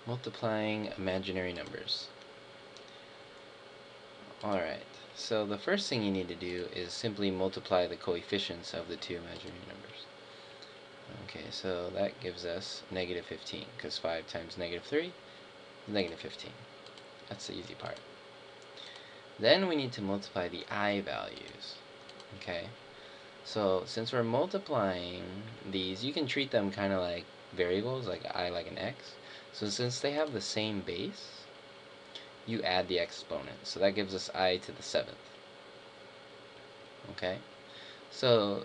multiplying imaginary numbers. Alright, so the first thing you need to do is simply multiply the coefficients of the two imaginary numbers. Okay, so that gives us negative 15, because 5 times negative 3 is negative 15. That's the easy part. Then we need to multiply the I values. Okay, so since we're multiplying these, you can treat them kind of like variables, like I like an x. So since they have the same base, you add the exponent. So that gives us I to the 7th. Okay, so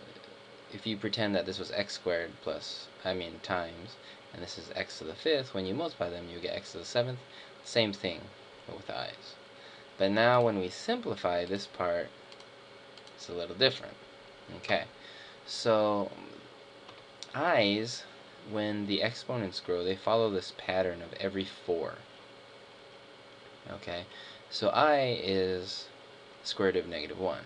if you pretend that this was x squared times, and this is x to the 5th, when you multiply them, you get x to the 7th. Same thing, but with i's. But now when we simplify this part, it's a little different. Okay, so i's, when the exponents grow, they follow this pattern of every 4. Okay, so I is square root of negative 1.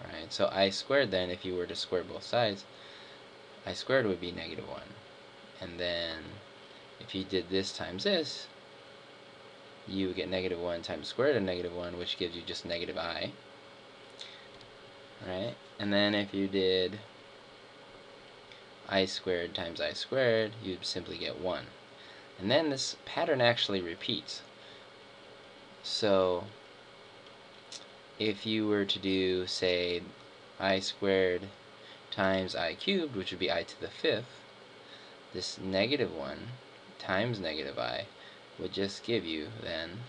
Right, so I squared, then, if you were to square both sides, I squared would be negative 1. And then if you did this times this, you would get negative 1 times square root of negative 1, which gives you just negative I. Right? And then if you did I squared times I squared, you'd simply get 1. And then this pattern actually repeats. So if you were to do, say, I squared times I cubed, which would be I to the 5th, this negative 1 times negative I would just give you then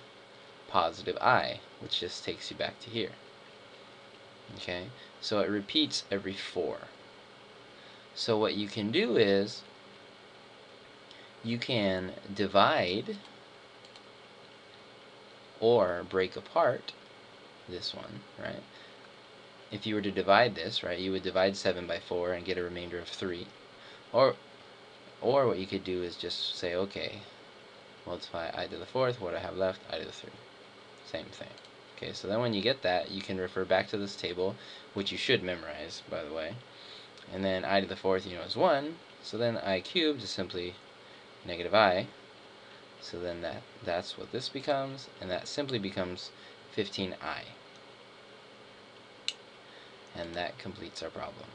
positive I, which just takes you back to here. Okay, so it repeats every 4. So what you can do is you can divide or break apart this one, right? If you were to divide this, right, you would divide 7 by 4 and get a remainder of 3. Or what you could do is just say, okay, multiply I to the 4th, what I have left, I to the 3. Same thing. Okay, so then when you get that, you can refer back to this table, which you should memorize, by the way. And then I to the 4th, you know, is 1. So then I cubed is simply negative I. So then that's what this becomes, and that simply becomes 15I. And that completes our problem.